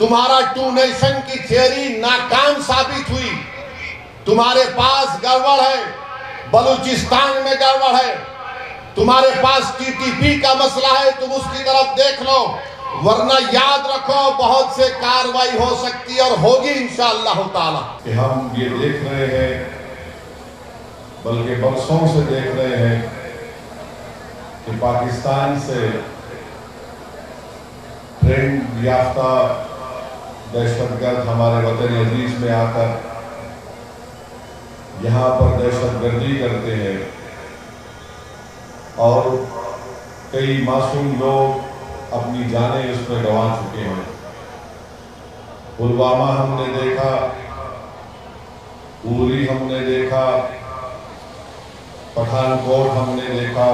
تمہارا to nation کی theory ناکام ثابت ہوئی. تمہارے پاس گڑبڑ ہے، بلوچستان میں گڑبڑ ہے. تمہارے پاس TTP کا مسئلہ ہے، تم اس کی طرف دیکھ لو. ورنہ یاد رکھو بہت سے کاروائی ہو سکتی اور ہوگی انشاءاللہ تعالی. کہ ہم یہ دیکھ رہے ہیں، بلکہ برسوں سے دیکھ رہے ہیں کہ پاکستان سے ٹرینڈ یافتہ دہشت گرد ہمارے وطن عزیز میں آ کر یہاں پر دہشت گردی کرتے ہیں اور کئی معصوم لوگ اپنی جانیں اس میں گنوا چکے ہیں. پلوامہ ہم نے دیکھا، اوری ہم نے دیکھا، پٹھان کوٹ ہم نے دیکھا.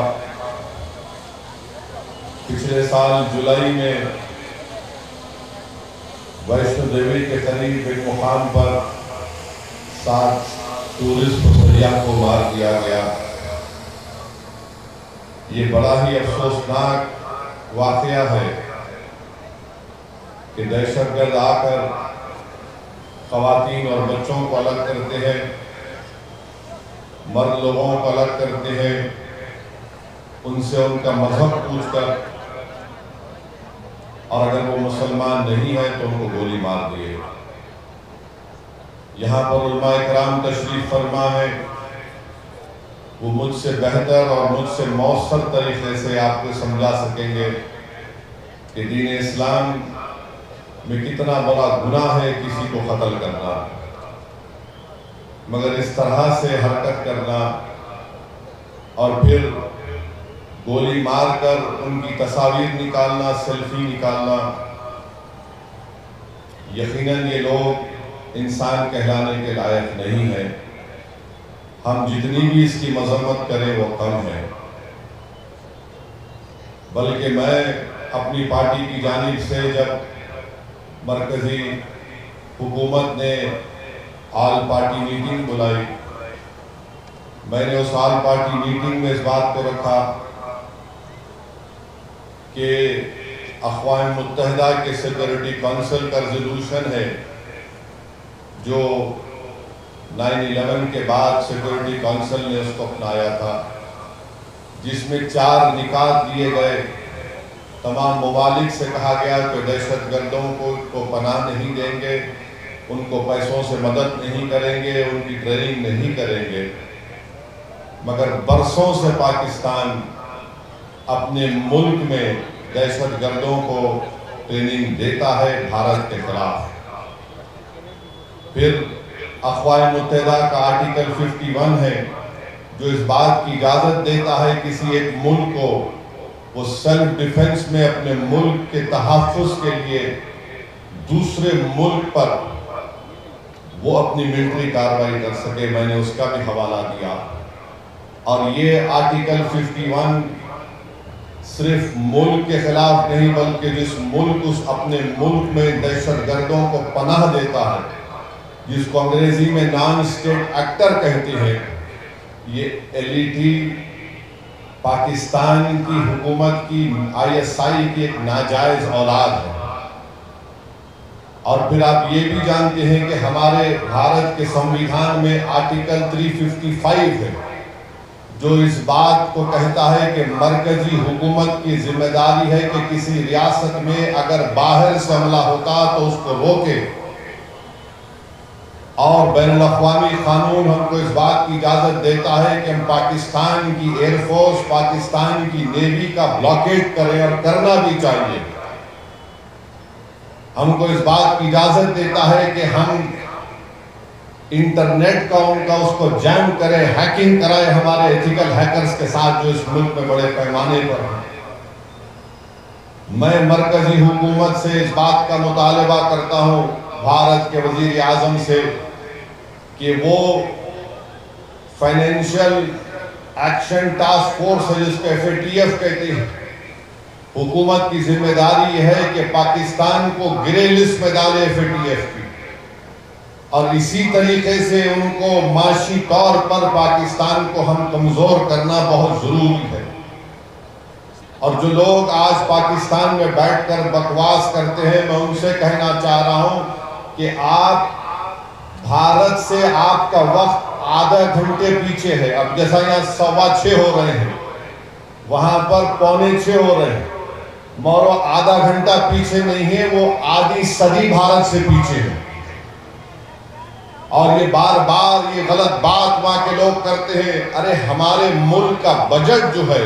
پچھلے سال جولائی میں ویشنو دیوی کے قریب ایک مقام پر 7 ٹورسٹ سیاح کو مار دیا گیا. یہ بڑا ہی افسوسناک واقعہ ہے کہ دہشت گرد آ کر خواتین اور بچوں کو الگ کرتے ہیں، مرد لوگوں کو الگ کرتے ہیں، ان سے ان کا مذہب پوچھ کر، اور اگر وہ مسلمان نہیں ہے تو ان کو گولی مار دیے. یہاں پر علماء کرام تشریف فرما ہے، وہ مجھ سے بہتر اور مجھ سے مؤثر طریقے سے آپ کو سمجھا سکیں گے کہ دین اسلام میں کتنا بڑا گناہ ہے کسی کو قتل کرنا، مگر اس طرح سے حرکت کرنا اور پھر گولی مار کر ان کی تصاویر نکالنا، سیلفی نکالنا، یقیناً یہ لوگ انسان کہلانے کے لائق نہیں ہیں. ہم جتنی بھی اس کی مذمت کریں وہ کم ہے. بلکہ میں اپنی پارٹی کی جانب سے جب مرکزی حکومت نے آل پارٹی میٹنگ بلائی، میں نے اس آل پارٹی میٹنگ میں اس بات کو رکھا کہ اقوام متحدہ کے سیکورٹی کونسل کا ریزولوشن ہے جو 9/11 کے بعد سیکورٹی کونسل نے اس کو اپنایا تھا، جس میں 4 نکات دیے گئے. تمام ممالک سے کہا گیا کہ دہشت گردوں کو پناہ نہیں دیں گے، ان کو پیسوں سے مدد نہیں کریں گے، ان کی ٹریننگ نہیں کریں گے. مگر برسوں سے پاکستان اپنے ملک میں دہشت گردوں کو ٹریننگ دیتا ہے بھارت کے خلاف. پھر اقوام متحدہ کا آرٹیکل 51 ہے جو اس بات کی اجازت دیتا ہے کسی ایک ملک کو وہ سیلف ڈیفنس میں اپنے ملک کے تحفظ کے لیے دوسرے ملک پر وہ اپنی ملٹری کارروائی کر سکے. میں نے اس کا بھی حوالہ دیا. اور یہ آرٹیکل 51 صرف ملک کے خلاف نہیں بلکہ جس ملک اس اپنے ملک میں دہشت گردوں کو پناہ دیتا ہے، جس کو انگریزی میں نان اسٹیٹ ایکٹر کہتے ہیں، یہ LET پاکستان کی حکومت کی ISI کی ایک ناجائز اولاد ہے. اور پھر آپ یہ بھی جانتے ہیں کہ ہمارے بھارت کے سنویدھان میں آرٹیکل 355 ہے جو اس بات کو کہتا ہے کہ مرکزی حکومت کی ذمہ داری ہے کہ کسی ریاست میں اگر باہر سے حملہ ہوتا تو اس کو روکے. اور بین الاقوامی قانون ہم کو اس بات کی اجازت دیتا ہے کہ ہم پاکستان کی ایئر فورس، پاکستان کی نیوی کا بلاکیٹ کریں، اور کرنا بھی چاہیے. ہم کو اس بات کی اجازت دیتا ہے کہ ہم انٹرنیٹ کا ان کا اس کو جیم کریں، ہیکنگ کرائیں ہمارے ایتھیکل ہیکرز کے ساتھ جو اس ملک میں بڑے پیمانے پر ہیں. میں مرکزی حکومت سے اس بات کا مطالبہ کرتا ہوں، بھارت کے وزیر اعظم سے، کہ وہ فائنینشل ایکشن ٹاسک فورس ہے جس کو FATF کہتے ہیں، حکومت کی ذمہ داری یہ ہے کہ پاکستان کو گرے لسٹ میں ڈالے FATF کی، اور اسی طریقے سے ان کو معاشی طور پر پاکستان کو ہم کمزور کرنا بہت ضروری ہے. اور جو لوگ آج پاکستان میں بیٹھ کر بکواس کرتے ہیں، میں ان سے کہنا چاہ رہا ہوں کہ آپ بھارت سے آپ کا وقت آدھا گھنٹے پیچھے ہے. اب جیسا یہاں 6:15 ہو رہے ہیں، وہاں پر 6:45 ہو رہے ہیں. مورو آدھا گھنٹہ پیچھے نہیں ہے، وہ آدھی صدی بھارت سے پیچھے ہے. اور یہ بار بار یہ غلط بات وہاں کے لوگ کرتے ہیں. ارے ہمارے ملک کا بجٹ جو ہے،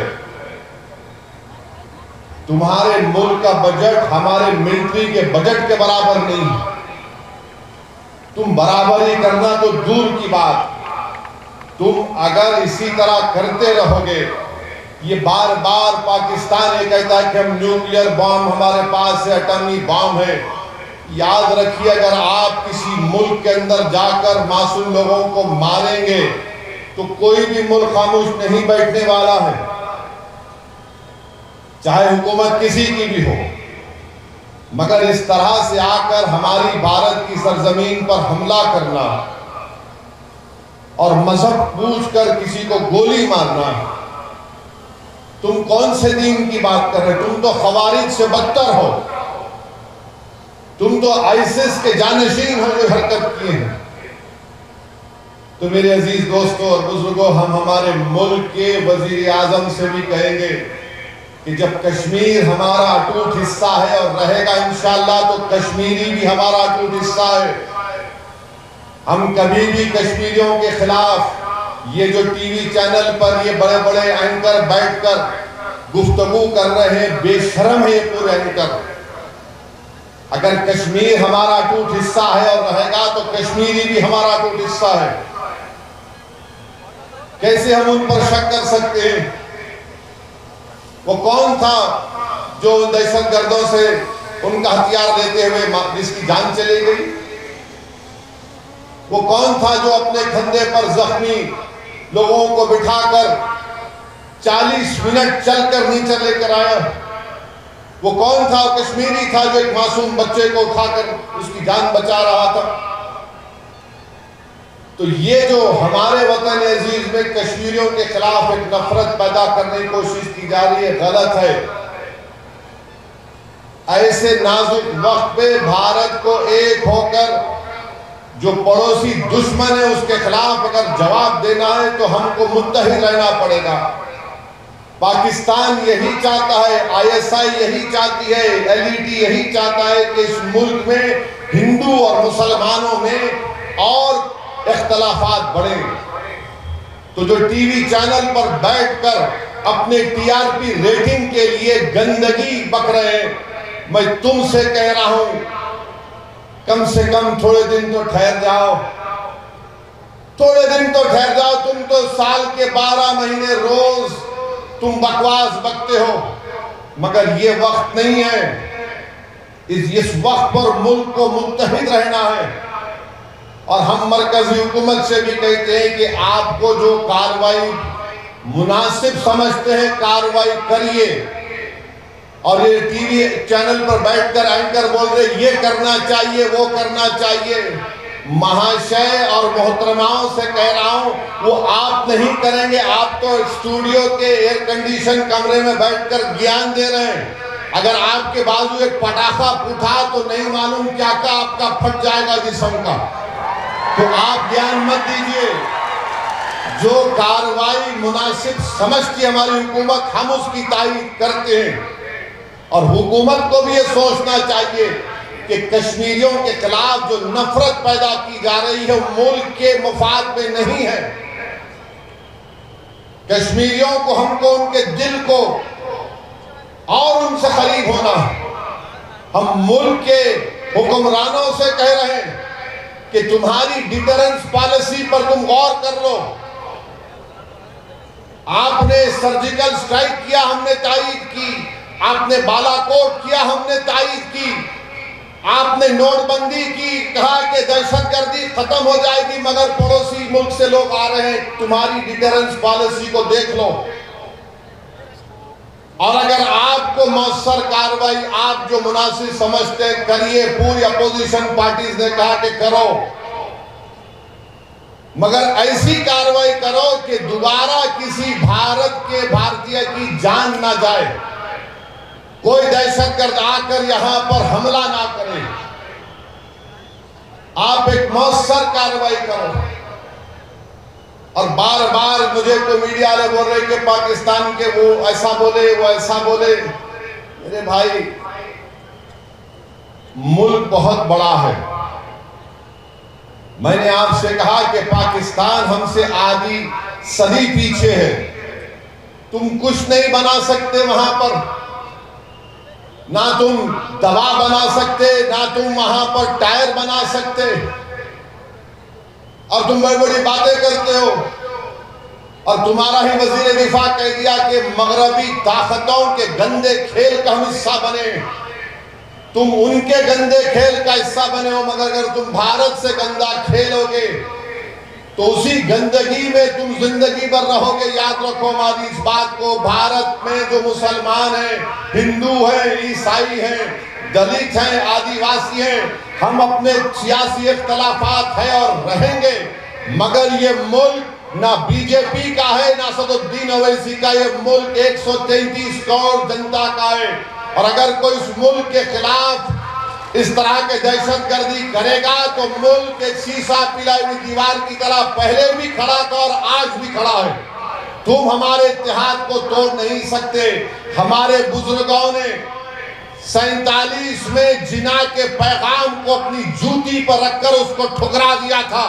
تمہارے ملک کا بجٹ ہمارے ملٹری کے بجٹ کے برابر نہیں ہے. تم برابری کرنا تو دور کی بات. تم اگر اسی طرح کرتے رہو گے، یہ بار بار پاکستان یہ کہتا ہے کہ ہم نیوکلیئر بام ہمارے پاس ہے، ایٹمی بام ہے. یاد رکھیے، اگر آپ کسی ملک کے اندر جا کر معصوم لوگوں کو ماریں گے تو کوئی بھی ملک خاموش نہیں بیٹھنے والا ہے، چاہے حکومت کسی کی بھی ہو. مگر اس طرح سے آ کر ہماری بھارت کی سرزمین پر حملہ کرنا اور مذہب پوچھ کر کسی کو گولی مارنا، تم کون سے دین کی بات کر رہے؟ تم تو خوارج سے بدتر ہو. تم تو آئیسس کے جانشین ہو جو حرکت کیے ہیں. تو میرے عزیز دوستوں اور بزرگوں، ہم ہمارے ملک کے وزیر اعظم سے بھی کہیں گے کہ جب کشمیر ہمارا اٹوٹ حصہ ہے اور رہے گا انشاءاللہ، تو کشمیری بھی ہمارا اٹوٹ حصہ ہے. ہم کبھی بھی کشمیریوں کے خلاف یہ جو ٹی وی چینل پر یہ بڑے بڑے اینکر بیٹھ کر گفتگو کر رہے ہیں، بے شرم ہے یہ پورے اینکر. اگر کشمیر ہمارا اٹوٹ حصہ ہے اور رہے گا تو کشمیری بھی ہمارا اٹوٹ حصہ ہے. کیسے ہم ان پر شک کر سکتے ہیں؟ وہ کون تھا جو دہشت گردوں سے ان کا ہتھیار لیتے ہوئے جس کی جان چلی گئی؟ وہ کون تھا جو اپنے کندھے پر زخمی لوگوں کو بٹھا کر 40 منٹ چل کر نیچے لے کر آیا؟ وہ کون تھا؟ کشمیری تھا جو ایک معصوم بچے کو اٹھا کر اس کی جان بچا رہا تھا. تو یہ جو ہمارے وطن عزیز میں کشمیریوں کے خلاف ایک نفرت پیدا کرنے کی کوشش کی جا رہی ہے، غلط ہے. ایسے نازک وقت پہ بھارت کو ایک ہو کر جو پڑوسی دشمن ہے اس کے خلاف اگر جواب دینا ہے تو ہم کو متحد رہنا پڑے گا. پاکستان یہی چاہتا ہے، آئی ایس آئی یہی چاہتی ہے، ایل ای ڈی یہی چاہتا ہے کہ اس ملک میں ہندو اور مسلمانوں میں اور اختلافات بڑھیں. تو جو ٹی وی چینل پر بیٹھ کر اپنے ٹی آر پی ریٹنگ کے لیے گندگی بک رہے ہیں، میں تم سے کہہ رہا ہوں کم سے کم تھوڑے دن تو ٹھہر جاؤ. تھوڑے دن تو ٹھہر جاؤ. تم تو سال کے 12 مہینے روز تم بکواس بکتے ہو، مگر یہ وقت نہیں ہے. اس وقت پر ملک کو متحد رہنا ہے. اور ہم مرکزی حکومت سے بھی کہتے ہیں کہ آپ کو جو کارروائی مناسب سمجھتے ہیں کارروائی کریے. اور یہ ٹی وی چینل پر بیٹھ کر اینکر بول رہے یہ کرنا چاہیے وہ کرنا چاہیے، مہاشے اور محترماؤں سے کہہ رہا ہوں وہ آپ نہیں کریں گے. آپ تو اسٹوڈیو کے ایئر کنڈیشن کمرے میں بیٹھ کر گیان دے رہے ہیں. اگر آپ کے بازو ایک پٹاخہ پھوٹا تو نہیں معلوم کیا آپ کا پھٹ جائے گا جسم کا. تو آپ گیان مت دیجئے. جو کارروائی مناسب سمجھتی ہماری حکومت ہم اس کی تائید کرتے ہیں. اور حکومت کو بھی یہ سوچنا چاہیے کہ کشمیریوں کے خلاف جو نفرت پیدا کی جا رہی ہے ملک کے مفاد میں نہیں ہے. کشمیریوں کو ہم کو ان کے دل کو اور ان سے قریب ہونا ہے. ہم ملک کے حکمرانوں سے کہہ رہے ہیں کہ تمہاری ڈیٹرنس پالیسی پر تم غور کر لو. آپ نے سرجیکل سٹرائک کیا، ہم نے تائید کی. آپ نے بالا کوٹ کیا، ہم نے تائید کی. آپ نے نوٹ بندی کی، کہا کہ دہشت گردی ختم ہو جائے گی، مگر پڑوسی ملک سے لوگ آ رہے ہیں. تمہاری ڈیٹرنس پالیسی کو دیکھ لو. اور اگر آپ کو مؤثر کارروائی آپ جو مناسب سمجھتے کریے. پوری اپوزیشن پارٹیز نے کہا کہ کرو، مگر ایسی کارروائی کرو کہ دوبارہ کسی بھارت کے بھارتیہ کی جان نہ جائے. کوئی دہشت گرد آ کر یہاں پر حملہ نہ کرے. آپ ایک مؤثر کارروائی کرو. اور بار بار مجھے تو میڈیا والے بول رہے کہ پاکستان کے وہ ایسا بولے وہ ایسا بولے. میرے بھائی ملک بہت بڑا ہے. میں نے آپ سے کہا کہ پاکستان ہم سے آدھی صدی پیچھے ہے. تم کچھ نہیں بنا سکتے وہاں پر. نہ تم دوا بنا سکتے, نہ تم وہاں پر ٹائر بنا سکتے, اور تم بڑی بڑی باتیں کرتے ہو. اور تمہارا ہی وزیر دفاع کہہ دیا کہ مغربی طاقتوں کے گندے کھیل کا ہم حصہ بنے. تم ان کے گندے کھیل کا حصہ بنے ہو, مگر اگر تم بھارت سے گندا کھیلو گے تو اسی گندگی میں تم زندگی بھر رہو گے. یاد رکھو ہماری اس بات کو, بھارت میں جو مسلمان ہیں, ہندو ہیں, عیسائی ہیں, دلت ہیں, آدیواسی ہیں, ہم اپنے سیاسی اختلافات ہیں اور رہیں گے, مگر یہ ملک نہ بی جے پی کا ہے نہ اسد الدین اویسی کا. یہ ملک 133 کروڑ جنتا کا ہے, اور اگر کوئی اس ملک کے خلاف اس طرح کے دہشت گردی کرے گا تو ملک ایک شیشہ پلائی ہوئی دیوار کی طرح پہلے بھی کھڑا تھا اور آج بھی کھڑا ہے. تم ہمارے اتحاد کو توڑ نہیں سکتے. ہمارے بزرگوں نے 47 میں جنا کے پیغام کو اپنی جوتی پر رکھ کر اس کو ٹھکرا دیا تھا.